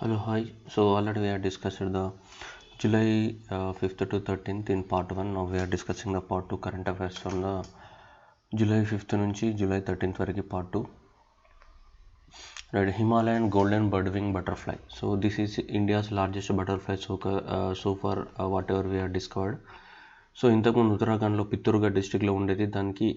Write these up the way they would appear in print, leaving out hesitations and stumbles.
Hello, hi. So already we have discussed the July 5th to 13th in part 1. Now we are discussing the part 2 current affairs from the July 5th నుంచి July 13th వరకు part 2. Right, Himalayan golden birdwing butterfly. So this is India's largest butterfly so far whatever we have discovered. So ఇంతకుముందు ఉత్తరాఖండ్లో పిత్తూర్గఢ్ డిస్టిక్లో ఉండేది. దానికి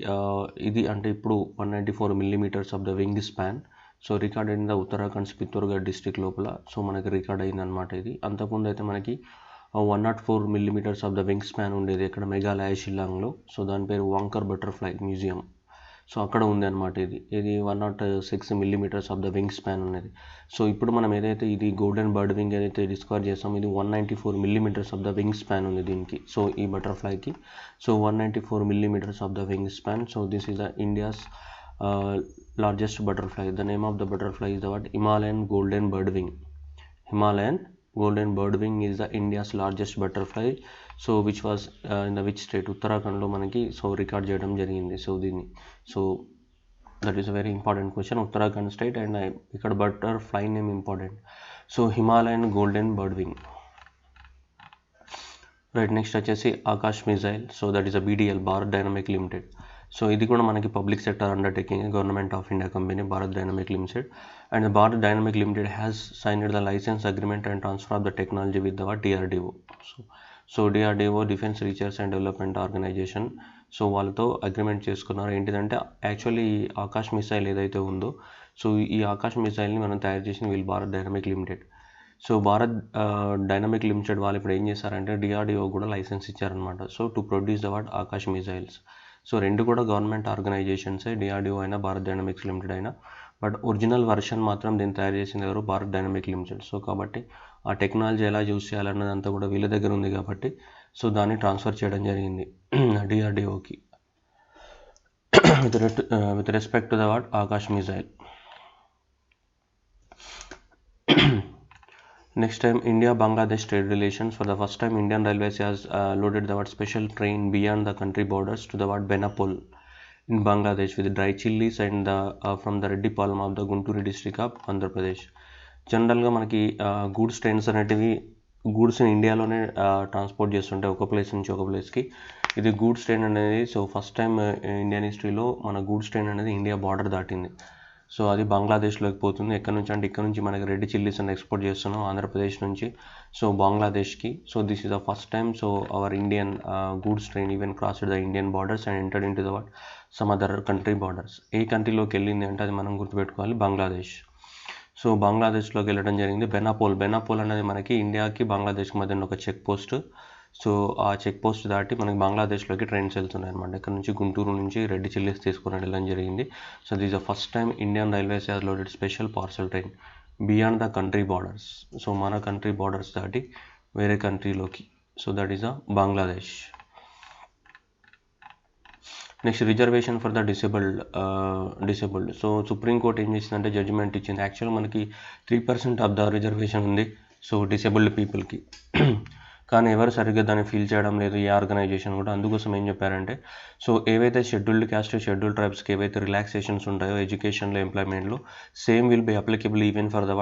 ఇది అంటే ఇప్పుడు 194 millimeters of the wing span. So record అయిన ఉత్తరాఖండ్ పిత్తూర్గఢ్ డిస్టిక్ లోపల. సో మనకి రికార్డ్ అయిందనమాట ఇది. అంతకుముందు అయితే మనకి 104 millimeters of the wing span ఉండేది ఇక్కడ మేఘాలయ షిల్లాంగ్లో. సో దాని పేరు వాంకర్ బటర్ఫ్లై మ్యూజియం. సో అక్కడ ఉంది అనమాట ఇది 106 millimeters of the wing span ఉన్నది. సో ఇప్పుడు మనం ఏదైతే ఇది గోల్డెన్ బర్డ్ వింగ్ ఏదైతే డిస్కవర్ చేస్తాం ఇది 194 millimeters of the wing span ఉంది దీనికి. సో ఈ బటర్ఫ్లైకి 194 millimeters of the wing span. So this is the India's largest butterfly. The name of the butterfly is the Himalayan golden birdwing. Himalayan golden birdwing is the India's largest butterfly. So which was in the which state? Uttarakhand lo manaki record cheyadam jarigindi. So that is a very important question. Uttarakhand state and ikkada butterfly name important. So Himalayan golden birdwing. Right, next వచ్చేసి Akash missile. So that is a BDL, Bharat dynamic limited. So ఇది కూడా మనకి public sector undertaking, government of India company Bharat dynamic limited. And Bharat dynamic limited has signed the licence agreement and transfer of the technology with the DRDO. So DRDO defence research and development organisation. So వాళ్ళతో agreement చేసుకున్నారు. ఏంటిదంటే actually ఈ Akash missile ఏదైతే ఉందో so ఈ ఆకాష్ మిసైల్ని మనం తయారు చేసిన వీళ్ళు Bharat dynamic limited. So Bharat dynamic limited వాళ్ళు ఇప్పుడు ఏం చేశారంటే DRDO కూడా లైసెన్స్ ఇచ్చారనమాట. So to produce the Akash missiles. So రెండు కూడా గవర్నమెంట్ ఆర్గనైజేషన్సే, DRDO అయినా భారత్ డైనమిక్స్ లిమిటెడ్ అయినా. బట్ ఒరిజినల్ వర్షన్ మాత్రం దీన్ని తయారు చేసింది ఎవరు? Bharat dynamic limited. సో కాబట్టి ఆ టెక్నాలజీ ఎలా యూజ్ చేయాలన్నది అంతా కూడా వీళ్ళ దగ్గర ఉంది కాబట్టి సో దాన్ని ట్రాన్స్ఫర్ చేయడం జరిగింది DRDOకి with respect to the Akash missile. Next time, India-Bangladesh trade relations. For the first time, Indian Railways has loaded the special train beyond the country borders to the Benapole in Bangladesh with dry chilies and from the Reddipalem of the Guntur district of Andhra Pradesh. జనరల్గా మనకి goods trains అనేటివి గూడ్స్ని ఇండియాలోనే transport చేస్తుంటాయి ఒక place నుంచి ఒక ప్లేస్కి. ఇది గూడ్స్ ట్రైన్ అనేది సో ఫస్ట్ టైం ఇండియన్ హిస్టరీలో మన గూడ్స్ ట్రైన్ అనేది ఇండియా బార్డర్ దాటింది. సో అది బంగ్లాదేశ్లోకి పోతుంది. ఎక్కడి నుంచి అంటే ఇక్కడ నుంచి మనకి రెడ్ చిల్లీస్ అని ఎక్స్పోర్ట్ చేస్తున్నాం ఆంధ్రప్రదేశ్ నుంచి సో బంగ్లాదేశ్కి. So this is the first time so our Indian goods train even crossed the Indian borders and entered in to the some other country borders. ఏ కంట్రీలోకి వెళ్ళింది అంటే అది మనం గుర్తుపెట్టుకోవాలి, బంగ్లాదేశ్. సో బంగ్లాదేశ్లోకి వెళ్ళడం జరిగింది. బెనాపోల్ అనేది మనకి ఇండియాకి బంగ్లాదేశ్కి మధ్య ఒక చెక్ పోస్ట్. సో ఆ చెక్ పోస్ట్ దాటి మనకి బంగ్లాదేశ్లోకి ట్రైన్స్ వెళ్తున్నాయి అనమాట. ఇక్కడ నుంచి గుంటూరు నుంచి రెడ్ చిల్లీస్ తీసుకుని వెళ్ళడం జరిగింది. So this the first time Indian railways has loaded special parcel train beyond the country borders. So మన కంట్రీ బార్డర్స్ దాటి వేరే కంట్రీలోకి. So that is the Bangladesh. Next reservation for the disabled. So Supreme Court ఏం చేసిందంటే judgement ఇచ్చింది. Actual మనకి 3% of the reservation ఉంది so disabled పీపుల్కి. కానీ ఎవరు సరిగ్గా దాన్ని ఫీల్ చేయడం లేదు ఏ ఆర్గనైజేషన్ కూడా. అందుకోసం ఏం చెప్పారంటే సో ఏవైతే షెడ్యూల్డ్ క్యాస్ట్ షెడ్యూల్డ్ ట్రైబ్స్కి ఏవైతే రిలాక్సేషన్స్ ఉంటాయో ఎడ్యుకేషన్లో ఎంప్లాయ్మెంట్లో same will be applicable even for the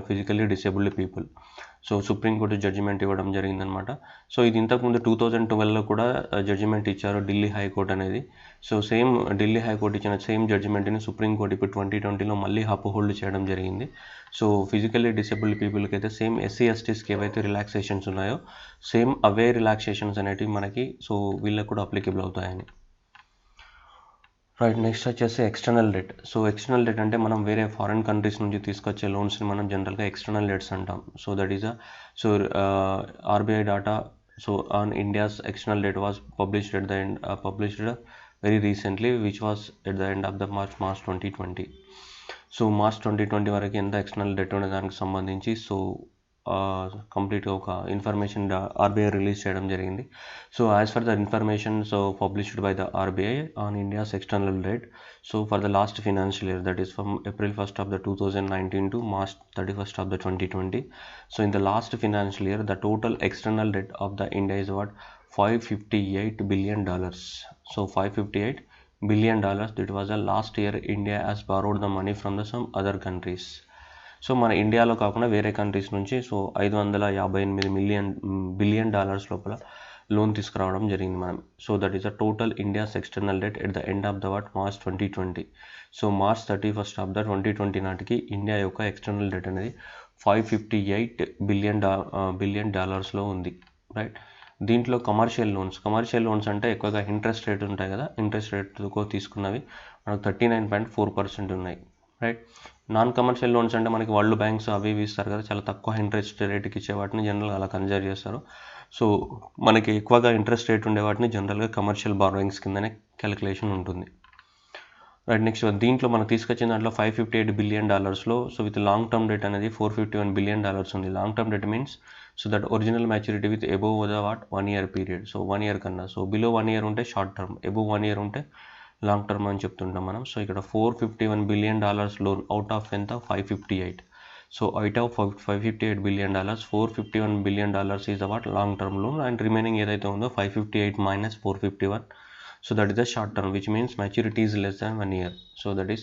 physically disabled people. So Supreme Court judgement ఇవ్వడం జరిగిందనమాట. సో ఇది ఇంతకుముందు 2012లో కూడా జడ్జిమెంట్ ఇచ్చారు ఢిల్లీ హైకోర్టు అనేది. సో సేమ్ ఢిల్లీ హైకోర్టు ఇచ్చిన సేమ్ జడ్జిమెంట్ని సుప్రీంకోర్టు ఇప్పుడు 2020లో మళ్ళీ అప్హోల్డ్ చేయడం జరిగింది. సో ఫిజికల్లీ డిసేబుల్డ్ పీపుల్కి అయితే సేమ్ SC STస్కి ఏవైతే రిలాక్సేషన్స్ ఉన్నాయో సేమ్ అవే రిలాక్సేషన్స్ అనేటివి మనకి సో వీళ్ళకి కూడా అప్లికబుల్ అవుతాయని. రైట్, నెక్స్ట్ వచ్చేసి external debt. So external debt అంటే మనం వేరే ఫారిన్ కంట్రీస్ నుంచి తీసుకొచ్చే లోన్స్ని మనం జనరల్గా ఎక్స్టర్నల్ డెట్స్ అంటాం. So that is RBI data. So on India's external debt was published very recently which was at the end of the March 2020. So March 2020 వరకు ఎంత ఎక్స్టర్నల్ డెట్ ఉండే దానికి సంబంధించి సో కంప్లీట్గా ఒక ఇన్ఫర్మేషన్ RBI రిలీజ్ చేయడం జరిగింది. So as for the information so published by the RBI on India's external debt. So for the last financial year that is from April 1st of the 2019 to March 31st of the 2020. So in the last financial year the total external debt of the India is $558 billion. So $558 billion. That was the last year India has borrowed the money from some other countries. So మన ఇండియాలో కాకుండా వేరే countries నుంచి so $558 billion లోపల loan తీసుకురావడం జరిగింది మనం. So that is the total India's external debt at the end of the March 2020. So March 31st of the 2020 నాటికి ఇండియా యొక్క ఎక్స్టర్నల్ డెట్ అనేది $558 బిలియన్ ఉంది, రైట్. దీంట్లో కమర్షియల్ లోన్స్ అంటే ఎక్కువగా ఇంట్రెస్ట్ రేట్ ఉంటాయి కదా, ఇంట్రెస్ట్ రేట్తో తీసుకున్నవి మనకు 39.4% ఉన్నాయి, రైట్. నాన్ కమర్షియల్ లోన్స్ అంటే మనకి వరల్డ్ బ్యాంక్స్ అవి ఇవి ఇస్తారు కదా, చాలా తక్కువ ఇంట్రెస్ట్ రేట్కి ఇచ్చే వాటిని జనరల్గా అలా కన్సిడర్ చేస్తారు. సో మనకి ఎక్కువగా ఇంట్రెస్ట్ రేట్ ఉండే వాటిని జనరల్గా కమర్షియల్ బారోయింగ్స్ కిందనే క్యాలిక్యులేషన్ ఉంటుంది, రైట్. నెక్స్ట్ దీంట్లో మనం తీసుకొచ్చిన దాంట్లో $558 billion so with long term debt అనేది $451 బిలియన్ ఉంది. Long term debt means so that original maturity with above the 1 year period. So 1 year కన్నా సో బిలో 1 year ఉంటే షార్ట్ టర్మ్, అబోవ్ 1 year ఉంటే long term అని చెప్తుంటాం మనం. So ఇక్కడ $451 billion loan out of ఎంత 558. So out of $558 billion $451 billion is అవాట్ long term loan, and remaining ఏదైతే ఉందో 558 minus 451. So that is the short term, which means maturity is less than 1 year. So that is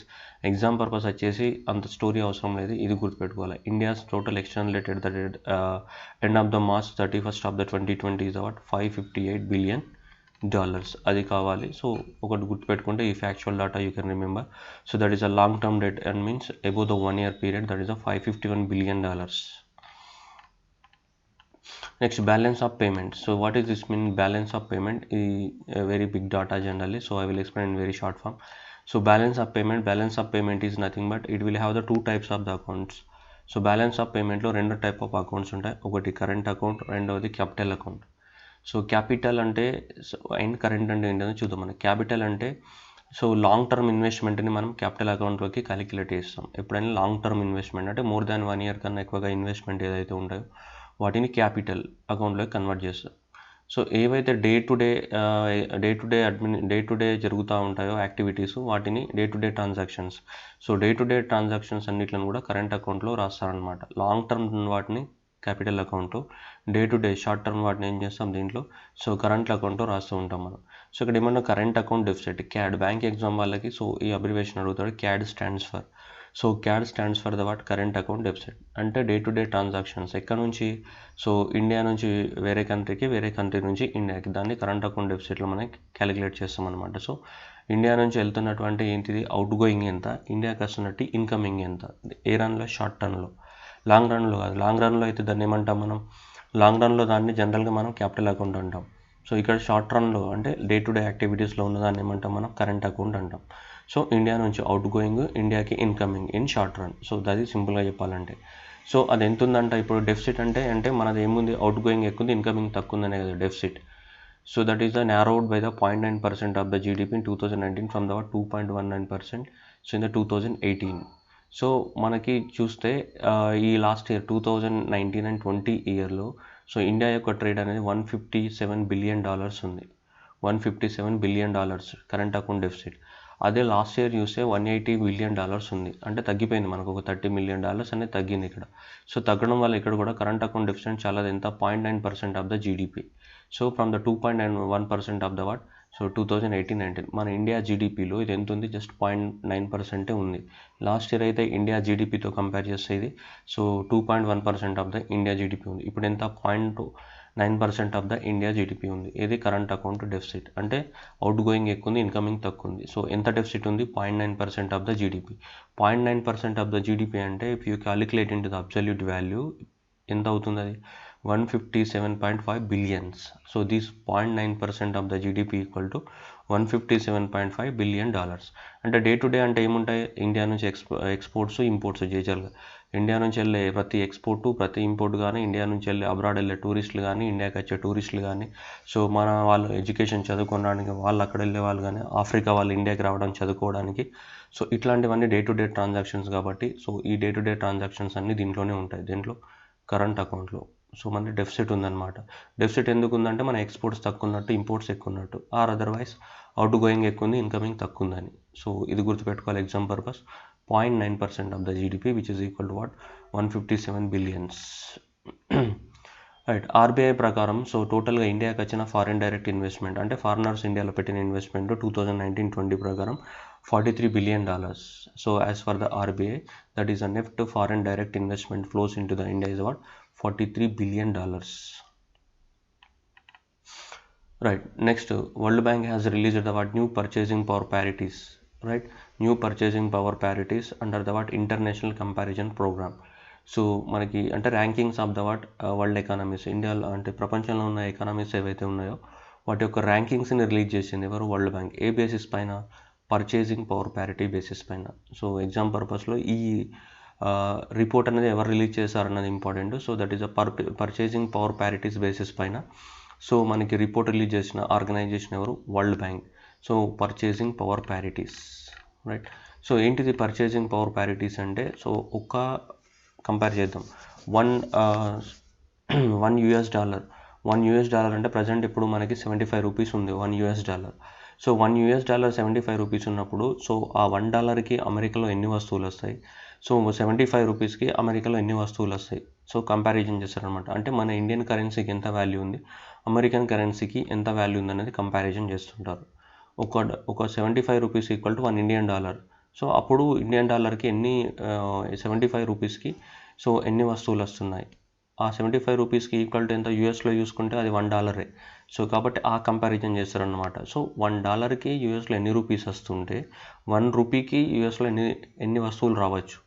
exam purpose వచ్చేసి అంత story అవసరం లేదు, ఇది గుర్తుపెట్టుకోవాలి. India's total external debt at the end of the March 31st of the 2020 is about $558 billion, అది కావాలి. So ఒకటి గుర్తుపెట్టుకుంటే ఈ factual data you can remember. So that is a long term debt and means above the 1 year period, that is a $551 billion. Next, balance of payment. So what is this mean? Balance of payment is a very big data generally, so I will explain in very short form. So balance of payment is nothing but it will have the two types of the accounts. So balance of payment లో రెండు type of accounts ఉంటాయి, ఒకటి current account, రెండవది capital account. So capital అంటే and current అంటే ఏంటో చూద్దాం. మనం క్యాపిటల్ అంటే సో లాంగ్ టర్మ్ ఇన్వెస్ట్మెంట్ని మనం క్యాపిటల్ అకౌంట్లోకి క్యాలిక్యులేట్ చేస్తాం. ఎప్పుడైనా లాంగ్ టర్మ్ ఇన్వెస్ట్మెంట్ అంటే మోర్ దాన్ 1 year కన్నా ఎక్కువగా ఇన్వెస్ట్మెంట్ ఏదైతే ఉంటాయో వాటిని క్యాపిటల్ అకౌంట్లోకి కన్వర్ట్ చేస్తారు. సో ఏవైతే డే టు డే జరుగుతూ ఉంటాయో యాక్టివిటీస్, వాటిని day to day transactions. So day to day transactions అన్నిట్లను కూడా కరెంట్ అకౌంట్లో రాస్తారనమాట. లాంగ్ టర్మ్ వాటిని క్యాపిటల్ అకౌంట్లో, day to day short term వాటిని ఏం చేస్తాం దీంట్లో సో కరెంట్ అకౌంట్లో రాస్తూ ఉంటాం మనం. సో ఇక్కడ ఏమన్నా current account deficit, CAD, bank exam వాళ్ళకి సో ఈ అబ్రివేషన్ అడుగుతాడు. CAD stands for, so CAD stands for the current account deficit. అంటే డే టు డే ట్రాన్సాక్షన్స్ ఎక్కడ నుంచి సో ఇండియా నుంచి వేరే కంట్రీకి, వేరే కంట్రీ నుంచి ఇండియాకి, దాన్ని కరెంట్ అకౌంట్ డెఫిసిట్లో మనం క్యాలిక్యులేట్ చేస్తాం అనమాట. సో ఇండియా నుంచి వెళ్తున్నటువంటి ఏంటిది అవుట్ గోయింగ్ ఎంత, ఇండియాకి వస్తున్నట్టు ఇన్కమింగ్ ఎంత, ఏ రన్లో షార్ట్ టర్న్లో, లాంగ్ రన్లో కాదు. లాంగ్ రన్లో అయితే దాన్ని ఏమంటాం మనం, లాంగ్ రన్లో దాన్ని జనరల్గా మనం క్యాపిటల్ అకౌంట్ అంటాం. సో ఇక్కడ షార్ట్ రన్లో అంటే డే టు డే యాక్టివిటీస్లో ఉన్నదాన్ని ఏమంటాం మనం కరెంట్ అకౌంట్ అంటాం. సో ఇండియా నుంచి అవుట్ గోయింగ్, ఇండియాకి incoming in short run. So అది సింపుల్గా చెప్పాలంటే. సో అది ఎంత ఉందంట ఇప్పుడు డెఫిసిట్ అంటే మనది ఏముంది, అవుట్ గోయింగ్ ఎక్కువ ఉంది, ఇన్కమింగ్ తక్కువ ఉందనే కదా deficit. So that is the నారోడ్ by the 0.9% of the GDP in 2019 from the 2.19% so in the 2018. So మనకి చూస్తే ఈ లాస్ట్ ఇయర్ 2019 and 20 ఇయర్లో సో ఇండియా యొక్క ట్రేడ్ అనేది $157 బిలియన్ ఉంది. $157 బిలియన్ కరెంట్ అకౌంట్ డెఫిసిట్. అదే లాస్ట్ ఇయర్ చూస్తే $180 బిలియన్ ఉంది. అంటే తగ్గిపోయింది, మనకు ఒక $30 మిలియన్ అనేది తగ్గింది ఇక్కడ. సో తగ్గడం వల్ల ఇక్కడ కూడా కరెంట్ అకౌంట్ డెఫిసిట్ చాలా ఎంత 0.9% of the GDP. So from the 2.91% of the so 2018-19 మన ఇండియా జీడిపిలో ఇది ఎంత ఉంది, జస్ట్ 0.9% ఉంది. లాస్ట్ ఇయర్ అయితే ఇండియా జీడిపితో కంపేర్ చేస్తే ఇది so 2.1% of the India GDP ఉంది. ఇప్పుడు ఎంత 0.9% ఆఫ్ ద ఇండియా జీడిపి ఉంది. ఇది కరెంట్ అకౌంట్ డెఫిసిట్. అంటే అవుట్ గోయింగ్ ఎక్కువ ఉంది, ఇన్కమింగ్ తక్కువ ఉంది. సో ఎంత డెఫిసిట్ ఉంది 0.9% of the GDP. 0.9% of the GDP అంటే if you calculate in to the absolute value ఎంత అవుతుంది, అది 157.5 billions. So this 0.9% of the GDP equal to $157.5 billion. అంటే డే టు డే అంటే ఏముంటాయి, ఇండియా నుంచి ఎక్స్పోర్ట్స్ ఇంపోర్ట్స్ చేయాలి. ఇండియా నుంచి వెళ్ళే ప్రతి ఎక్స్పోర్టు, ప్రతి ఇంపోర్ట్ కానీ, ఇండియా నుంచి వెళ్ళే అబ్రాడ్ వెళ్ళే టూరిస్టులు కానీ, ఇండియాకి వచ్చే టూరిస్టులు కానీ, సో మన వాళ్ళు ఎడ్యుకేషన్ చదువుకోవడానికి వాళ్ళు అక్కడ వెళ్ళే వాళ్ళు కానీ, ఆఫ్రికా వాళ్ళు ఇండియాకి రావడం చదువుకోవడానికి, సో ఇట్లాంటివన్నీ డే టు డే ట్రాన్సాక్షన్స్ కాబట్టి సో ఈ డే టు డే ట్రాన్సాక్షన్స్ అన్నీ దీంట్లోనే ఉంటాయి, దీంట్లో కరెంట్ అకౌంట్లో. సో మనకి డెఫిసిట్ ఉందన్నమాట. డెఫిసిట్ ఎందుకు ఉందంటే మన ఎక్స్పోర్ట్స్ తక్కువ ఉన్నట్టు, ఇంపోర్ట్స్ ఎక్కువ ఉన్నట్టు, ఆర్ అదర్వైజ్ అవుట్ గోయింగ్ ఎక్కువ ఉంది, ఇన్కమింగ్ తక్కువ ఉందని. సో ఇది గుర్తుపెట్టుకోవాలి exam purpose. 0.9% of the GDP which is equal to 157 billions. Right. RBI ప్రకారం సో టోటల్గా ఇండియాకి వచ్చిన ఫారిన్ డైరెక్ట్ ఇన్వెస్ట్మెంట్ అంటే ఫారినర్స్ ఇండియాలో పెట్టిన ఇన్వెస్ట్మెంట్ 2019-20 ప్రకారం $43 billion. So as for the RBI that is a NEFT foreign direct investment flows in to the India is about $43 billion. Right. Next, World Bank has released the what new purchasing power parities. Right. New purchasing power parities under the what international comparison program. So మనకి అంటే rankings of the what world economies ఇండియాలో అంటే ప్రపంచంలో ఉన్న economies ఏవైతే ఉన్నాయో వాటి యొక్క ర్యాంకింగ్స్ని రిలీజ్ చేసింది ఎవరు? World Bank. ఏ బేసిస్ పైన? పర్చేసింగ్ పవర్ ప్యారిటీ బేసిస్ పైన. సో ఎగ్జామ్ పర్పస్లో ఈ రిపోర్ట్ అనేది ఎవరు రిలీజ్ చేశారన్నది important. So that is a purchasing power parities basis పైన సో మనకి రిపోర్ట్ రిలీజ్ చేసిన ఆర్గనైజేషన్ ఎవరు? World Bank. So purchasing power parities. Right. So ఏంటిది పర్చేసింగ్ పవర్ ప్యారిటీస్ అంటే? సో ఒక కంపేర్ చేద్దాం. వన్ యూఎస్ డాలర్ అంటే ప్రజెంట్ ఇప్పుడు మనకి 75 రూపీస్ ఉంది $1. సో $1 75 రూపీస్ ఉన్నప్పుడు సో ఆ $1కి అమెరికాలో ఎన్ని వస్తువులు వస్తాయి, సో 75 రూపీస్కి అమెరికాలో ఎన్ని వస్తువులు వస్తాయి, సో కంపారిజన్ చేస్తారనమాట. అంటే మన ఇండియన్ కరెన్సీకి ఎంత వాల్యూ ఉంది, అమెరికన్ కరెన్సీకి ఎంత వాల్యూ ఉంది అనేది కంపారిజన్ చేస్తుంటారు. ఒక 75 రూపీస్ ఈక్వల్ టు $1 సో అప్పుడు ఇండియన్ డాలర్కి ఎన్ని 75 రూపీస్కి సో ఎన్ని వస్తువులు వస్తున్నాయి, ఆ 75 రూపీస్కి ఈక్వల్ టు ఎంత యూఎస్లో చూసుకుంటే అది $1. సో కాబట్టి ఆ కంపారిజన్ చేస్తారనమాట. సో $1కి యూఎస్లో ఎన్ని రూపీస్ వస్తుంటే 1 రూపీకి యూఎస్లో ఎన్ని వస్తువులు రావచ్చు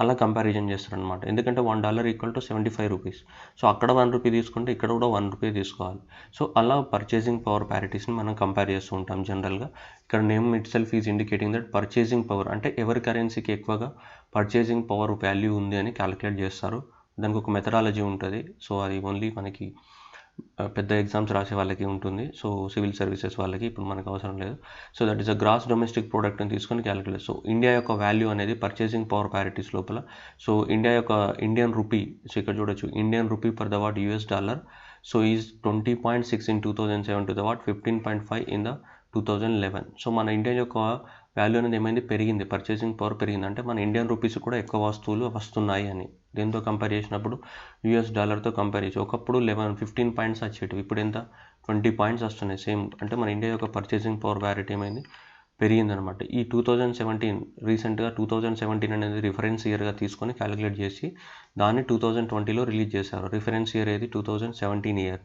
అలా కంపారిజన్ చేస్తారనమాట. ఎందుకంటే $1 ఈక్వల్ టు 75 రూపీస్. సో అక్కడ 1 రూపీ తీసుకుంటే ఇక్కడ కూడా 1 రూపీ తీసుకోవాలి. సో అలా పర్చేసింగ్ పవర్ ప్యారిటీస్ని మనం కంపేర్ చేస్తూ ఉంటాం జనరల్గా. ఇక్కడ name it self is indicating that purchasing power అంటే ఎవరి కరెన్సీకి ఎక్కువగా పర్చేసింగ్ పవర్ వాల్యూ ఉంది అని క్యాలిక్యులేట్ చేస్తారు. దానికి ఒక మెథడాలజీ ఉంటుంది. సో అది ఓన్లీ మనకి పెద్ద ఎగ్జామ్స్ రాసే వాళ్ళకి ఉంటుంది. సో సివిల్ సర్వీసెస్ వాళ్ళకి ఇప్పుడు మనకు అవసరం లేదు. So that is a gross domestic ప్రోడక్ట్ని తీసుకొని క్యాలిక్యులేట్. సో ఇండియా యొక్క వాల్యూ అనేది పర్చేసింగ్ పవర్ ప్యారిటీస్ లోపల సో ఇండియా యొక్క ఇండియన్ రూపీ, సో ఇక్కడ చూడొచ్చు Indian rupee per the what $. So is 20.6 in 2007 to the what 15.5 in the 2011. So మన India యొక్క వాల్యూ అనేది ఏమైంది? పెరిగింది. పర్చేసింగ్ పవర్ పెరిగింది. అంటే మన ఇండియన్ రూపీస్ కూడా ఎక్కువ వస్తువులు వస్తున్నాయి అని. దీంతో కంపేర్ చేసినప్పుడు $తో కంపేర్ చేసి ఒకప్పుడు 15 పాయింట్స్ వచ్చేటివి, ఇప్పుడు ఎంత 20 పాయింట్స్ వస్తున్నాయి సేమ్. అంటే మన ఇండియా యొక్క పర్చేసింగ్ పవర్ వ్యారిటీ ఏమైంది? పెరిగిందనమాట. ఈ 2017 రీసెంట్గా 2017 అనేది రిఫరెన్స్ ఇయర్గా తీసుకొని క్యాలిక్యులేట్ చేసి దాన్ని 2020లో రిలీజ్ చేశారు. రిఫరెన్స్ ఇయర్ ఏది? 2017 ఇయర్.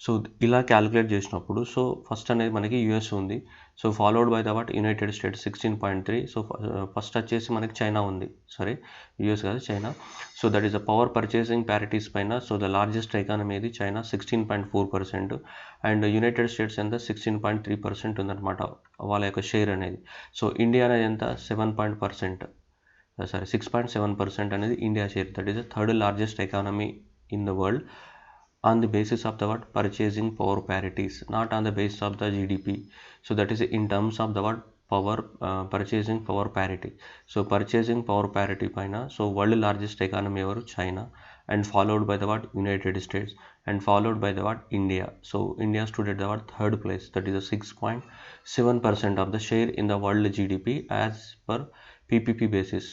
సో ఇలా క్యాలిక్యులేట్ చేసినప్పుడు సో ఫస్ట్ అనేది మనకి యూఎస్ ఉంది. So followed by the what United States 16.3. So first వచ్చేసి మనకి చైనా ఉంది. సరే యూఎస్ కాదు China. So that is the power purchasing parities పైన సో ద లార్జెస్ట్ ఎకానమీ ఏది? చైనా 16.4% అండ్ యునైటెడ్ స్టేట్స్ ఎంత? 16.3% ఉందన్నమాట వాళ్ళ యొక్క షేర్ అనేది. సో ఇండియా అనేది ఎంత? 6.7% అనేది India share. That is the third largest economy in the world on the basis of the what purchasing power parities, not on the basis of the GDP. So that is in terms of the what power purchasing power parity. So purchasing power parity paina so world largest economy ever China and followed by the what United States and followed by the what India. So India stood at the what third place, that is a 6.7% of the share in the world GDP as per PPP basis.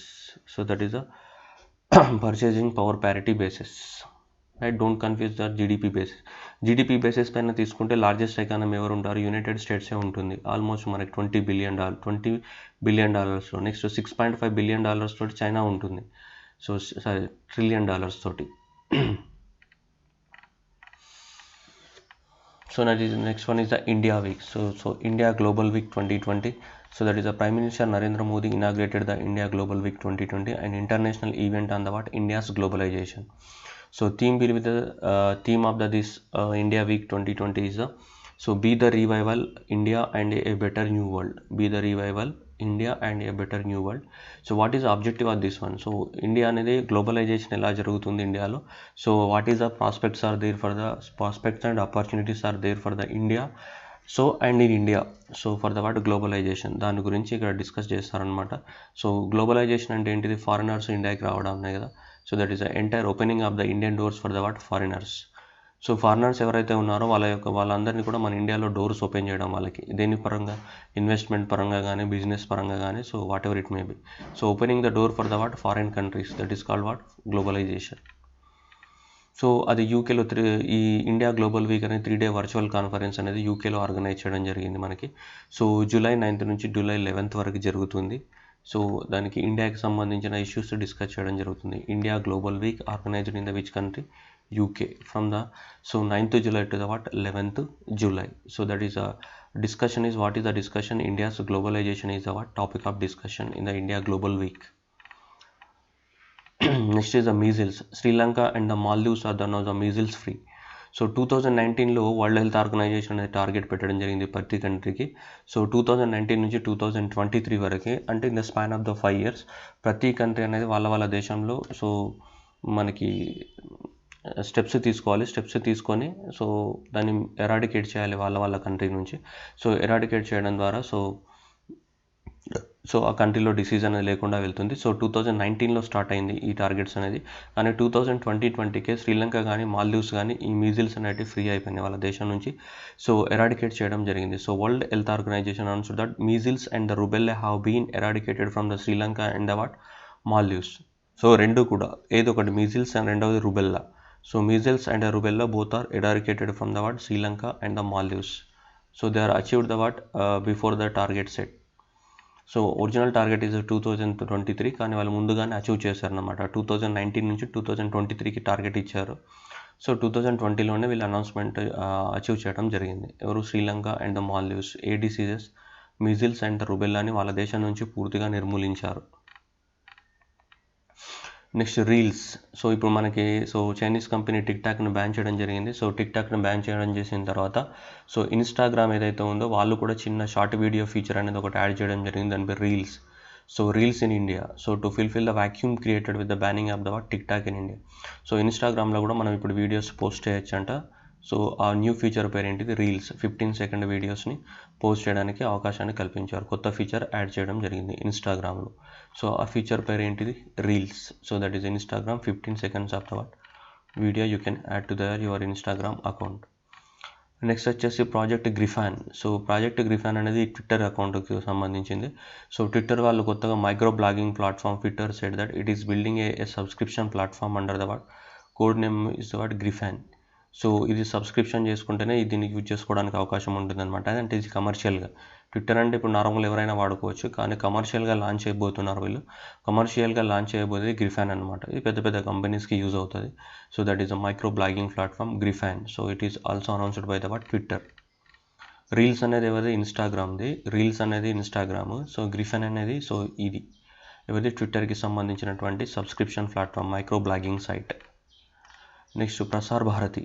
So that is a purchasing power parity basis. Right. Don't confuse that GDP basis పైన తీసుకుంటే largest economy ఎవరు ఉంటారు? United స్టేట్సే ఉంటుంది. Almost మనకి $20 billion. Next $6.5 billion తోటి China ఉంటుంది. So $1 trillion తోటి. So next one is the India week. So India global week 2020. So that is the Prime Minister Narendra Modi inaugurated the India Global Week 2020, an international event on the what India's globalization. So theme with the theme of this India Week 2020 is so be the revival India and a better new world. Be the revival India and a better new world. So what is the objective of this one? So India అనేది globalisation ఎలా జరుగుతుంది ఇండియాలో. So what is the prospects are there for the prospects and opportunities are there for the India so and in India so for the what globalisation దాని గురించి ఇక్కడ discuss చేస్తారనమాట. So globalisation అంటే ఏంటిది? ఫారినర్స్ ఇండియాకి రావడం ఉన్నాయి కదా. So that is the entire opening of the Indian doors for the what foreigners. So foreigners ఎవరైతే ఉన్నారో వాళ్ళందరినీ కూడా మన ఇండియాలో డోర్స్ ఓపెన్ చేయడం వాళ్ళకి దేని పరంగా? ఇన్వెస్ట్మెంట్ పరంగా కానీ బిజినెస్ పరంగా కానీ so whatever it may be. So opening the door for the what foreign countries, that is called what globalisation. So అది యూకేలో ఈ ఇండియా గ్లోబల్ వీక్ అనేది 3 డే వర్చువల్ కాన్ఫరెన్స్ అనేది యూకేలో ఆర్గనైజ్ చేయడం జరిగింది మనకి. సో జూలై 9th నుంచి జూలై 11th వరకు జరుగుతుంది. సో దానికి ఇండియాకి సంబంధించిన ఇష్యూస్ డిస్కస్ చేయడం జరుగుతుంది. India global week organised in the which country? UK from the 9th July to the 11th July. So that is a discussion is what is the discussion? India's globalization is the topic of discussion in the India Global Week. Next is the measles. Sri Lanka and the Maldives are now the measles free. So 2019లో World health Organization అనేది target పెట్టడం జరిగింది ప్రతి కంట్రీకి. So 2019 నుంచి 2023 వరకే, అంటే in the span of the 5 years ప్రతి కంట్రీ అనేది వాళ్ళ దేశంలో సో మనకి స్టెప్స్ తీసుకొని సో దాన్ని ఎరాడికేట్ చేయాలి వాళ్ళ కంట్రీ నుంచి. సో ఎరాడికేట్ చేయడం ద్వారా సో ఆ కంట్రీలో డిసీజ్ అనేది లేకుండా వెళ్తుంది. సో 2019లో స్టార్ట్ అయింది ఈ టార్గెట్స్ అనేది, కానీ 2020కే శ్రీలంక కానీ మాల్దీవ్స్ కానీ ఈ మీజిల్స్ అనేవి ఫ్రీ అయిపోయినాయి వాళ్ళ దేశం నుంచి. సో ఎరాడికేట్ చేయడం జరిగింది. So world health organisation announced that measles and the rubella have been eradicated from the Sri Lanka and the Maldives. So రెండు కూడా ఏదో ఒకటి మీజిల్స్ అండ్ రెండవది rubella. So measles and rubella both are eradicated from the Sri Lanka and the Maldives. So they are achieved the before the target set. So original target is 2023, కానీ వాళ్ళు ముందుగానే achieve చేశారన్నమాట. 2019 నుంచి 2023కి target ఇచ్చారు. So 2020లోనే వీళ్ళు announcement achieve చేయడం జరిగింది. ఎవరు? Sri Lanka and the Maldives. ఏ డిసీజెస్? మీజిల్స్ అండ్ రుబెల్లాని వాళ్ళ దేశం నుంచి పూర్తిగా నిర్మూలించారు. Next reels. సో ఇప్పుడు మనకి చైనీస్ కంపెనీ టిక్టాక్ని బ్యాన్ చేయడం జరిగింది. సో టిక్టాక్ని బ్యాన్ చేయడం చేసిన తర్వాత సో ఇన్స్టాగ్రామ్ ఏదైతే ఉందో వాళ్ళు కూడా చిన్న షార్ట్ వీడియో ఫీచర్ అనేది ఒకటి యాడ్ చేయడం జరిగింది, దాని పేరు reels. So reels in India. So to fulfil the vacuum created with the banning of the TikTok in India. So ఇన్స్టాగ్రామ్లో కూడా మనం ఇప్పుడు వీడియోస్ పోస్ట్ చేయొచ్చంట. సో ఆ న్యూ ఫీచర్ పేరు ఏంటిది? రీల్స్. 15 second వీడియోస్ని పోస్ట్ చేయడానికి అవకాశాన్ని కల్పించారు. కొత్త ఫీచర్ యాడ్ చేయడం జరిగింది ఇన్స్టాగ్రామ్లో. సో ఆ ఫీచర్ పేరు ఏంటిది? Reels. So that is Instagram 15 seconds of the video you can add to your Instagram account. Next వచ్చేసి project Griffin. So project Griffin అనేది ట్విట్టర్ అకౌంట్కి సంబంధించింది. సో ట్విట్టర్ వాళ్ళు కొత్తగా micro blogging platform Twitter said that it is building a subscription platform under the code name is the Griffin. So ఇది subscription చేసుకుంటేనే దీన్ని use చేసుకోవడానికి అవకాశం ఉంటుందన్నమాట. అంటే ఇది కమర్షియల్గా. ట్విట్టర్ అంటే ఇప్పుడు నార్మల్ ఎవరైనా వాడుకోవచ్చు, కానీ కమర్షియల్గా లాంచ్ చేయబోతున్నారు వీళ్ళు. కమర్షియల్గా లాంచ్ చేయబోయేది గ్రిఫాన్ అనమాట. ఇది పెద్ద కంపెనీస్కి యూజ్ అవుతుంది. So that is a micro blogging platform Griffin. So it is also announced by the Twitter. Reels అనేది ఎవరిది? ఇన్స్టాగ్రామ్ది. రీల్స్ అనేది ఇన్స్టాగ్రామ్. సో గ్రిఫాన్ అనేది సో ఇది ఎవరిది? ట్విట్టర్కి సంబంధించినటువంటి subscription platform, micro blogging site. Next Prasar Bharati.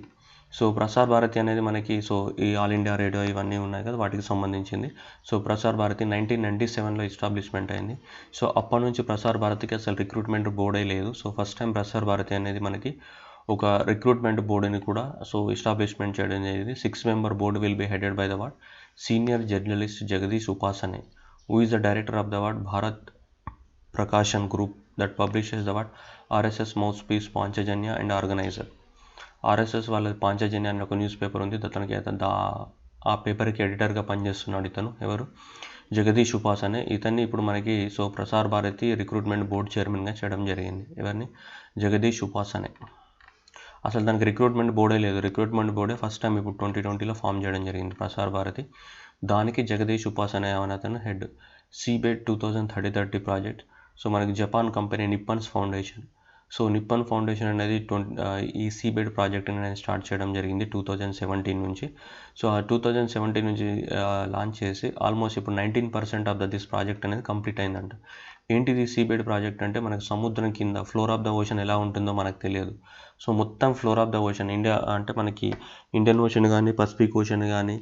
So Prasar Bharati అనేది మనకి సో ఈ ఆల్ ఇండియా రేడియో ఇవన్నీ ఉన్నాయి కదా, వాటికి సంబంధించింది. సో ప్రసార్ భారతి 1997లో ఎస్టాబ్లిష్మెంట్ అయింది. సో అప్పటి నుంచి ప్రసార్ భారతికి అసలు రిక్రూట్మెంట్ బోర్డే లేదు. సో ఫస్ట్ టైం ప్రసార్ భారతి అనేది మనకి ఒక రిక్రూట్మెంట్ బోర్డుని కూడా సో ఎస్టాబ్లిష్మెంట్ చేయడం జరిగింది. 6-member board will be headed by the senior journalist Jagdish Upasane, who is the director of the Bharat Prakashan group that publishes the RSS mouthpiece Panchajanya and Organiser. RSS వాళ్ళ పాంచజన్య అనే ఒక news paper ఉంది. అతనికి ఆ పేపర్కి ఎడిటర్గా పనిచేస్తున్నాడు ఇతను. ఎవరు? జగదీష్ ఉపాసనే. ఇతన్ని ఇప్పుడు మనకి so Prasar Bharati recruitment board చైర్మన్గా చేయడం జరిగింది. ఎవరిని? జగదీష్ ఉపాసనే. అసలు దానికి రిక్రూట్మెంట్ బోర్డే లేదు. రిక్రూట్మెంట్ బోర్డే ఫస్ట్ టైం ఇప్పుడు 2020లో ఫామ్ చేయడం జరిగింది ప్రసార్ భారతి. దానికి జగదీష్ ఉపాసనే అనే అతను హెడ్. Seabed 2030 project. సో మనకి Japan company Nippon's foundation. So Nippon Foundation అనేది ఈ సీబెడ్ ప్రాజెక్ట్ అనేది స్టార్ట్ చేయడం జరిగింది 2017 నుంచి. సో ఆ 2017 నుంచి లాంచ్ చేసి ఆల్మోస్ట్ ఇప్పుడు 19% ఆఫ్ దిస్ ప్రాజెక్ట్ అనేది కంప్లీట్ అయిందంట. ఏంటిది సీబెడ్ ప్రాజెక్ట్ అంటే? మనకు సముద్రం కింద ఫ్లోర్ ఆఫ్ ద ఓషన్ ఎలా ఉంటుందో మనకు తెలియదు. సో మొత్తం floor of the ocean India అంటే మనకి ఇండియన్ ఓషన్ కానీ, పసిఫిక్ ఓషన్ కానీ,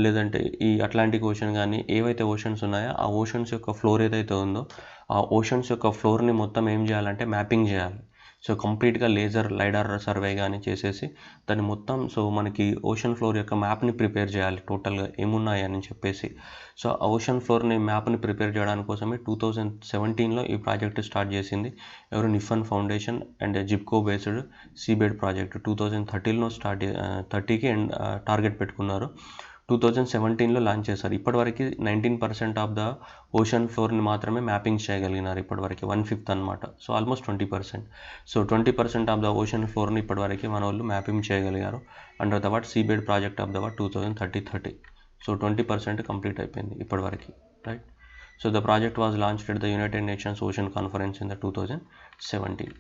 లేదంటే ఈ అట్లాంటిక్ ఓషన్ కానీ ఏవైతే ఓషన్స్ ఉన్నాయో ఆ ఓషన్స్ యొక్క ఫ్లోర్ ఏదైతే ఉందో ఆ ఓషన్స్ యొక్క ఫ్లోర్ని మొత్తం ఏం చేయాలంటే మ్యాపింగ్ చేయాలి. సో కంప్లీట్గా లేజర్ లైడార్ సర్వే కానీ చేసేసి దాన్ని మొత్తం సో మనకి ఓషన్ ఫ్లోర్ యొక్క మ్యాప్ని ప్రిపేర్ చేయాలి టోటల్గా ఏమున్నాయని చెప్పేసి. సో ఆ ఓషన్ ఫ్లోర్ని మ్యాప్ని ప్రిపేర్ చేయడానికి కోసమే 2017లో ఈ ప్రాజెక్ట్ స్టార్ట్ చేసింది. ఎవరు? Nippon Foundation and GEBCO based seabed project 2030లో 30కి టార్గెట్ పెట్టుకున్నారు. 2017లో లాంచ్ చేశారు. ఇప్పటివరకు 19% ఆఫ్ ద ఓషన్ ఫ్లోర్ని మాత్రమే మ్యాపింగ్ చేయగలిగినారు ఇప్పటివరకు, 1/5 అనమాట. So almost 20%. So 20% of the ocean ఫ్లోర్ని ఇప్పటివరకు మన వాళ్ళు మ్యాపింగ్ చేయగలిగారు under the seabed project of the 2030. So 20% complete అయిపోయింది ఇప్పటివరకు, right. So the project was launched at the United Nations ocean conference in the 2017.